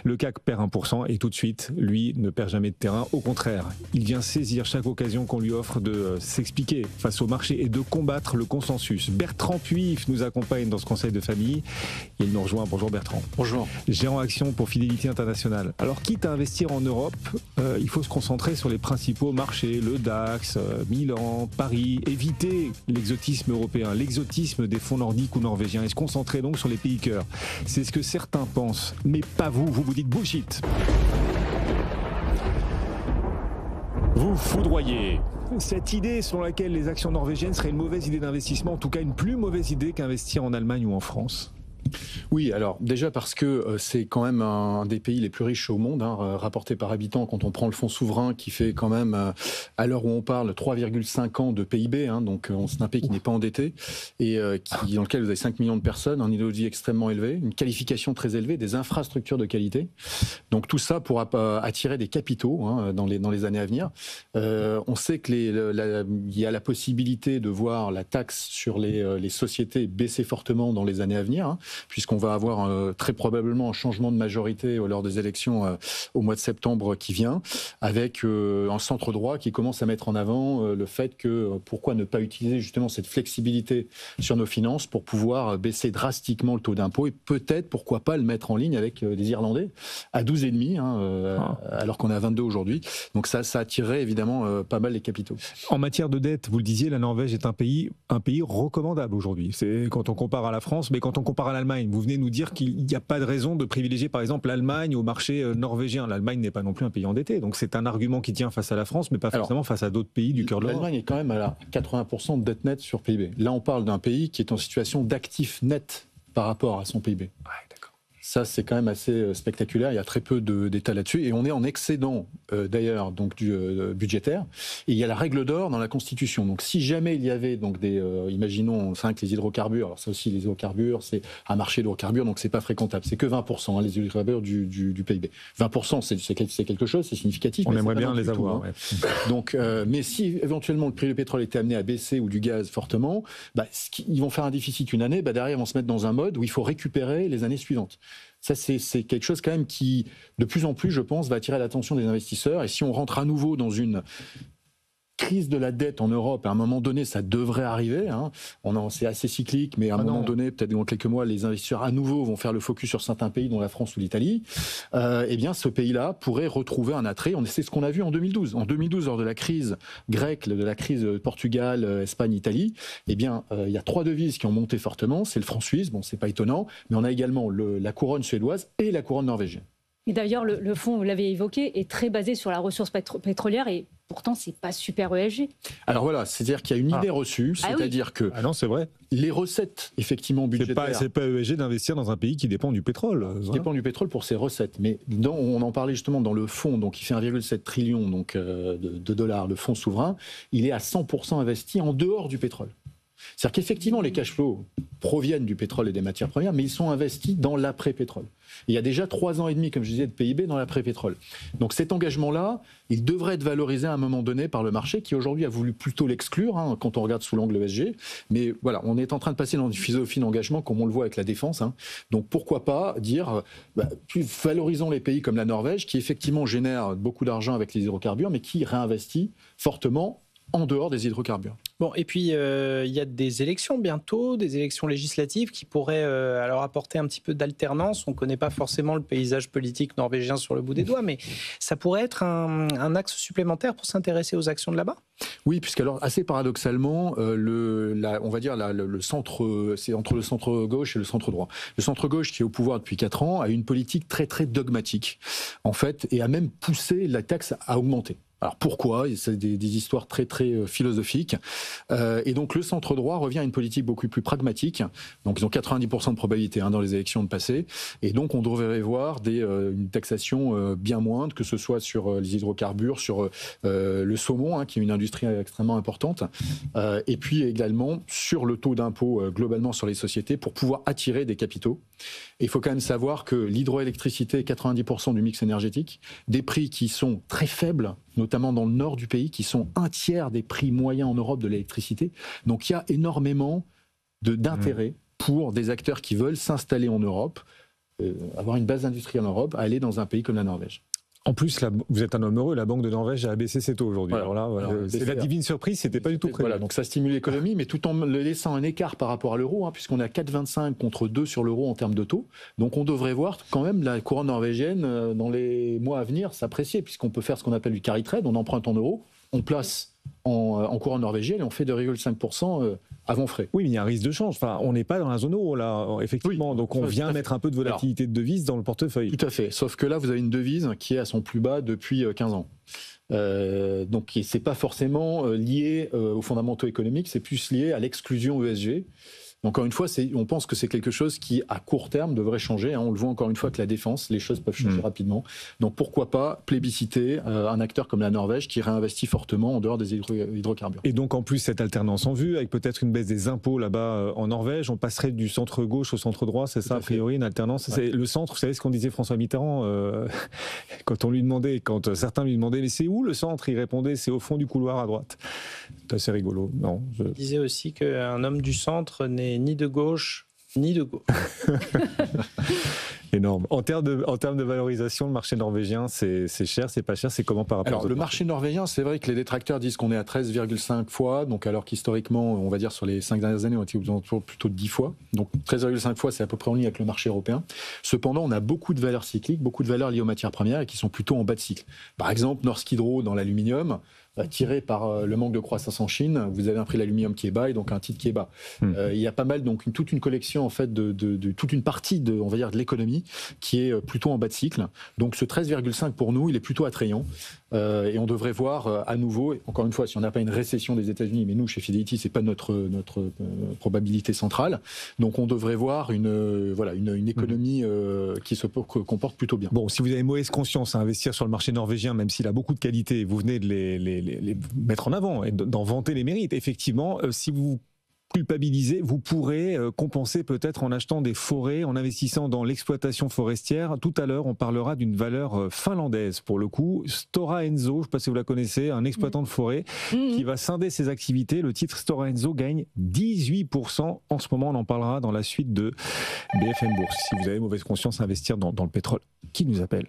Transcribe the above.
Le CAC perd 1% et tout de suite, lui ne perd jamais de terrain. Au contraire, il vient saisir chaque occasion qu'on lui offre de s'expliquer face au marché et de combattre le consensus. Bertrand Puif nous accompagne dans ce conseil de famille. Il nous rejoint. Bonjour Bertrand. Bonjour. Gérant action pour Fidélité Internationale. Alors, quitte à investir en Europe, il faut se concentrer sur les principaux marchés, le DAX, Milan, Paris, éviter l'exotisme européen, l'exotisme des fonds nordiques ou norvégiens et se concentrer donc sur les pays cœurs. C'est ce que certains pensent, mais pas vous, vous dites bullshit. Vous foudroyez. Cette idée selon laquelle les actions norvégiennes seraient une mauvaise idée d'investissement, en tout cas une plus mauvaise idée qu'investir en Allemagne ou en France. Oui, alors déjà parce que c'est quand même un des pays les plus riches au monde, rapporté par habitant, quand on prend le fonds souverain qui fait quand même, à l'heure où on parle, 3,5 ans de PIB, donc c'est un pays qui n'est pas endetté, et dans lequel vous avez 5 millions de personnes, un niveau de vie extrêmement élevé, une qualification très élevée, des infrastructures de qualité. Donc tout ça pourra attirer des capitaux dans les années à venir. On sait qu'il y a la possibilité de voir la taxe sur les sociétés baisser fortement dans les années à venir, puisqu'on va avoir très probablement un changement de majorité lors des élections au mois de septembre qui vient, avec un centre droit qui commence à mettre en avant le fait que pourquoi ne pas utiliser justement cette flexibilité sur nos finances pour pouvoir baisser drastiquement le taux d'impôt et peut-être, pourquoi pas, le mettre en ligne avec les Irlandais à 12,5, alors qu'on est à 22 aujourd'hui. Donc ça attirerait évidemment pas mal les capitaux. En matière de dette, vous le disiez, la Norvège est un pays recommandable aujourd'hui. C'est quand on compare à la France, mais quand on compare à l'Allemagne, vous venez nous dire qu'il n'y a pas de raison de privilégier par exemple l'Allemagne au marché norvégien. L'Allemagne n'est pas non plus un pays endetté, donc c'est un argument qui tient face à la France, mais pas forcément face à d'autres pays du cœur de l'Europe. L'Allemagne est quand même à 80% de dette nette sur PIB. Là, on parle d'un pays qui est en situation d'actif net par rapport à son PIB. Ouais, d'accord. Ça, c'est quand même assez spectaculaire. Il y a très peu d'états là-dessus. Et on est en excédent, d'ailleurs, donc budgétaire. Et il y a la règle d'or dans la Constitution. Donc, si jamais il y avait donc imaginons, les hydrocarbures. Alors, ça aussi, les hydrocarbures, c'est un marché d'hydrocarbures, donc c'est pas fréquentable. C'est que 20%, les hydrocarbures du PIB. 20%, c'est quelque chose, c'est significatif. On aimerait bien les avoir. Ouais. Donc, mais si éventuellement le prix du pétrole était amené à baisser ou du gaz fortement, ils vont faire un déficit une année. Derrière, ils vont se mettre dans un mode où il faut récupérer les années suivantes. Ça, c'est quelque chose quand même qui, de plus en plus, je pense, va attirer l'attention des investisseurs. Et si on rentre à nouveau dans une crise de la dette en Europe, à un moment donné, ça devrait arriver. C'est assez cyclique, mais à un moment donné, peut-être dans quelques mois, les investisseurs à nouveau vont faire le focus sur certains pays, dont la France ou l'Italie. Eh bien, ce pays-là pourrait retrouver un attrait. C'est ce qu'on a vu en 2012. En 2012, lors de la crise grecque, de la crise Portugal, Espagne, Italie, eh bien, il y a 3 devises qui ont monté fortement. C'est le franc suisse, bon, c'est pas étonnant, mais on a également la couronne suédoise et la couronne norvégienne. Et d'ailleurs, le fonds, vous l'avez évoqué, est très basé sur la ressource pétrolière et pourtant, c'est pas super ESG. Alors voilà, c'est-à-dire qu'il y a une idée reçue, c'est-à-dire que non, c'est vrai. Les recettes, effectivement, budgétaires... C'est pas ESG d'investir dans un pays qui dépend du pétrole. Qui dépend du pétrole pour ses recettes. Mais on en parlait justement dans le fonds, donc, qui fait 1,7 trillion de dollars, le fonds souverain, il est à 100% investi en dehors du pétrole. C'est-à-dire qu'effectivement, les cash flows proviennent du pétrole et des matières premières, mais ils sont investis dans l'après-pétrole. Il y a déjà 3 ans et demi, comme je disais, de PIB dans l'après-pétrole. Donc cet engagement-là, il devrait être valorisé à un moment donné par le marché, qui aujourd'hui a voulu plutôt l'exclure, quand on regarde sous l'angle ESG. Mais voilà, on est en train de passer dans une philosophie d'engagement, comme on le voit avec la défense. Donc pourquoi pas dire, valorisons les pays comme la Norvège, qui effectivement génère beaucoup d'argent avec les hydrocarbures, mais qui réinvestit fortement en dehors des hydrocarbures. Bon, et puis il y a des élections bientôt, des élections législatives qui pourraient alors apporter un petit peu d'alternance. On ne connaît pas forcément le paysage politique norvégien sur le bout des doigts, mais ça pourrait être un axe supplémentaire pour s'intéresser aux actions de là-bas. Oui, puisqu'alors assez paradoxalement, on va dire le centre, c'est entre le centre gauche et le centre droit. Le centre gauche, qui est au pouvoir depuis 4 ans, a une politique très très dogmatique, en fait, et a même poussé la taxe à augmenter. Alors pourquoi ? C'est des histoires très très philosophiques. Et donc le centre droit revient à une politique beaucoup plus pragmatique. Donc ils ont 90% de probabilité dans les élections de passer. Et donc on devrait voir une taxation bien moindre, que ce soit sur les hydrocarbures, sur le saumon, qui est une industrie extrêmement importante. Et puis également sur le taux d'impôt globalement sur les sociétés pour pouvoir attirer des capitaux. Et il faut quand même savoir que l'hydroélectricité est 90% du mix énergétique, des prix qui sont très faibles, notamment dans le nord du pays, qui sont 1/3 des prix moyens en Europe de l'électricité. Donc il y a énormément d'intérêt pour des acteurs qui veulent s'installer en Europe, avoir une base industrielle en Europe, aller dans un pays comme la Norvège. En plus, là, vous êtes un homme heureux, la Banque de Norvège a abaissé ses taux aujourd'hui. Voilà. Alors là, c'est la divine surprise, c'était pas du tout prévu. Voilà, donc ça stimule l'économie, mais tout en le laissant un écart par rapport à l'euro, puisqu'on a 4,25 contre 2 sur l'euro en termes de taux. Donc on devrait voir quand même la couronne norvégienne dans les mois à venir s'apprécier, puisqu'on peut faire ce qu'on appelle du carry trade, on emprunte en euros, on place en couronne norvégienne et on fait 2,5% avant frais. Oui, mais il y a un risque de change. Enfin, on n'est pas dans la zone euro, là, effectivement. Oui, donc on vient mettre un peu de volatilité de devise dans le portefeuille. Tout à fait. Sauf que là, vous avez une devise qui est à son plus bas depuis 15 ans. Donc c'est pas forcément lié aux fondamentaux économiques, c'est plus lié à l'exclusion ESG. Encore une fois, on pense que c'est quelque chose qui, à court terme, devrait changer. On le voit encore une fois que la défense, les choses peuvent changer rapidement. Donc pourquoi pas plébisciter un acteur comme la Norvège qui réinvestit fortement en dehors des hydrocarbures. Et donc en plus, cette alternance en vue, avec peut-être une baisse des impôts là-bas en Norvège, on passerait du centre-gauche au centre-droit, c'est ça a priori, une alternance. Ouais. Le centre, vous savez ce qu'on disait François Mitterrand quand on lui demandait, quand certains lui demandaient, mais c'est où le centre? Il répondait, c'est au fond du couloir à droite. C'est assez rigolo. Non, je disais aussi qu'un homme du centre n'est ni de gauche ni de gauche. Énorme. En termes de valorisation, le marché norvégien, c'est cher, c'est pas cher, c'est comment par rapport Alors, le marché norvégien, c'est vrai que les détracteurs disent qu'on est à 13,5 fois, donc alors qu'historiquement, on va dire sur les 5 dernières années, on était plutôt de 10 fois. Donc 13,5 fois, c'est à peu près en ligne avec le marché européen. Cependant, on a beaucoup de valeurs cycliques, beaucoup de valeurs liées aux matières premières et qui sont plutôt en bas de cycle. Par exemple, Norsk Hydro dans l'aluminium, tiré par le manque de croissance en Chine, vous avez un prix de l'aluminium qui est bas et donc un titre qui est bas. Il y a pas mal, donc toute une collection en fait de toute une partie on va dire de l'économie qui est plutôt en bas de cycle. Donc ce 13,5 pour nous, il est plutôt attrayant et on devrait voir à nouveau, encore une fois, si on n'a pas une récession des États-Unis, mais nous chez Fidelity, c'est pas notre probabilité centrale. Donc on devrait voir une économie qui se comporte plutôt bien. Bon, si vous avez mauvaise conscience à investir sur le marché norvégien, même s'il a beaucoup de qualités, vous venez de les mettre en avant et d'en vanter les mérites. Effectivement, si vous culpabilisez, vous pourrez compenser peut-être en achetant des forêts, en investissant dans l'exploitation forestière. Tout à l'heure, on parlera d'une valeur finlandaise pour le coup. Stora Enso, je ne sais pas si vous la connaissez, un exploitant de forêt qui va scinder ses activités. Le titre Stora Enso gagne 18% en ce moment. On en parlera dans la suite de BFM Bourse. Si vous avez mauvaise conscience à investir dans le pétrole, qui nous appelle ?